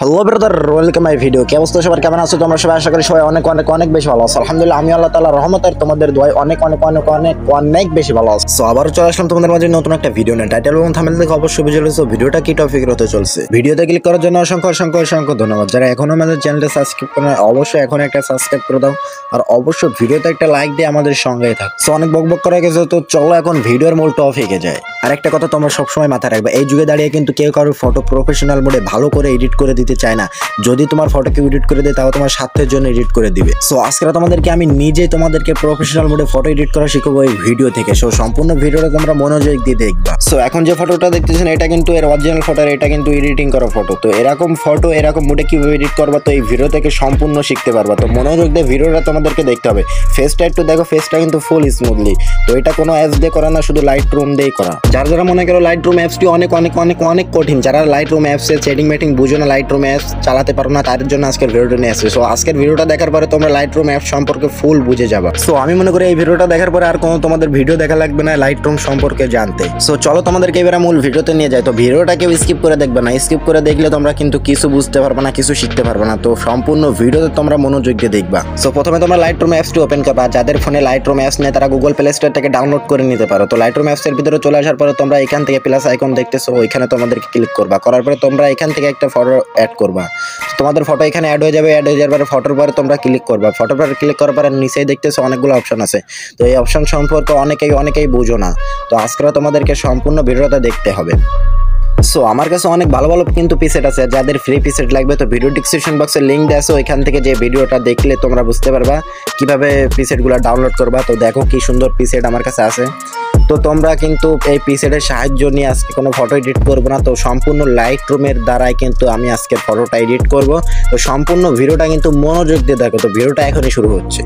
Hello brother, welcome my video. কি অবস্থা সবার, কেমন আছো তোমরা সবাই? আশা করি সবাই অনেক অনেক অনেক বেশি ভালো আছো। আলহামদুলিল্লাহ, আমি আল্লাহ তাআলার রহমতে তোমাদের দোয়ায় অনেক অনেক অনেক অনেক অনেক বেশি ভালো আছি। সো আবারও চলে আসলাম তোমাদের মাঝে নতুন একটা ভিডিও নিয়ে। টাইটেল এবং থাম্বনেল দেখে অবশ্যই বুঝে গেছো ভিডিওটা কি টপিকের হতে চলছে। ভিডিওতে ক্লিক করার জন্য অসংখ্য অসংখ্য অসংখ্য ধন্যবাদ। যারা এখনো আমাদের চ্যানেলটা সাবস্ক্রাইব করে না, অবশ্যই এখন একটা সাবস্ক্রাইব করে দাও, আর অবশ্যই ভিডিওতে একটা লাইক দিয়ে আমাদের সঙ্গেই থাক। সো অনেক বকবক করা গেছে, তো চলো এখন ভিডিওর মূল টপিকে যাই। আর একটা কথা তোমরা সবসময় মাথায় রাখবে, এই যুগে দাঁড়িয়ে কিন্তু কেউ কারোর ফটো প্রফেশনাল মোডে ভালো করে এডিট করে দিতে চায় না। যদি তোমার ফটো কেউ এডিট করে দেয়, তাও তোমার স্বার্থের জন্য এডিট করে দিবে। সো আজকে তোমাদেরকে আমি নিজেই তোমাদেরকে প্রফেশনাল মোডে ফটো এডিট করা শিখবো এই ভিডিও থেকে। সো সম্পূর্ণ ভিডিওটা তোমরা মনোযোগ দিয়ে দেখবা। সো এখন যে ফটোটা দেখতেছেন, এটা কিন্তু এর অরিজিনাল ফটো, এটা কিন্তু এডিটিং করা ফটো। তো এরকম ফটো এরকম মোডে কিভাবে এডিট করবা, তো এই ভিডিও থেকে সম্পূর্ণ শিখতে পারবা। তো মনোযোগ দিয়ে ভিডিওটা তোমাদেরকে দেখতে হবে। ফেসটা একটু দেখো, ফেসটা কিন্তু ফুল স্মুথলি। তো এটা কোনো অ্যাপস দিয়ে করা না, শুধু লাইটরুম দিয়েই করা। যারা মনে করো লাইটরুম অ্যাপসটি অনেক অনেক অনেক অনেক কঠিন, যারা লাইটরুম অ্যাপসের সেটিং মেটিং বুঝো না, লাইটরুম অ্যাপস চালাতে পারো না, তাদের জন্য আজকের ভিডিওটা নিয়ে আসছে। সো আজকের ভিডিওটা দেখার পরে তোমরা লাইটরুম অ্যাপ সম্পর্কে ফুল বুঝে যাবা। সো আমি মনে করি এই ভিডিওটা দেখার পরে আর কোনো তোমাদের ভিডিও দেখা লাগবে না লাইটরুম সম্পর্কে জানতে। সো চলো তোমাদেরকে এবারে মূল ভিডিওতে নিয়ে যাই। তো ভিডিওটা কেউ স্কিপ করে দেখবে না, স্কিপ করে দেখলে তোমরা কিন্তু কিছু বুঝতে পারবে না, কিছু শিখতে পারবে না। তো সম্পূর্ণ ভিডিওতে তোমরা মনোযোগ দিয়ে দেখবা। সো প্রথমে তোমরা লাইটরুম অ্যাপসটি ওপেন করবা। যাদের ফোনে লাইটরুম অ্যাপস নেই তারা গুগল প্লে স্টোর থেকে ডাউনলোড করে নিতে পারো। তো লাইটরুম অ্যাপসের ভিতরে চলে আসার পরে তোমরা এখান থেকে প্লাস আইকন দেখতেছো, ওইখানে তোমাদেরকে ক্লিক করবা। করার পরে তোমরা এখান থেকে একটা ফটো অ্যাড করবা। তোমাদের ফটো এখানে অ্যাড হয়ে যাবে। অ্যাড হয়ে যাওয়ার পরে ফটোর পরে তোমরা ক্লিক করবা। ফটোর পরে ক্লিক করার পরে নিচেই দেখতেছো অনেকগুলো অপশন আছে। তো এই অপশন সম্পর্কে অনেকেই বুঝো না। তো আজকে তোমাদেরকে সম্পূর্ণ ভিডিওটা দেখতে হবে। সো আমার কাছে অনেক ভালো ভালো কিন্তু পিসেট আছে, যাদের ফ্রি পিসেট লাগবে তো ভিডিও ডিসক্রিপশন বক্সে লিঙ্ক দেওয়া আছে, ওইখান থেকে যে ভিডিওটা দেখলে তোমরা বুঝতে পারবা কিভাবে পিসেটগুলো ডাউনলোড করবা। তো দেখো কি সুন্দর পিসেট আমার কাছে আছে। তো তোমরা কিন্তু এই পিসেটের সাহায্য নিয়ে আজকে কোনো ফটো এডিট করবো না, তো সম্পূর্ণ লাইটরুমের দ্বারাই কিন্তু আমি আজকের ফটোটা এডিট করব। তো সম্পূর্ণ ভিডিওটা কিন্তু মনোযোগ দিয়ে দেখো। তো ভিডিওটা এখনই শুরু হচ্ছে।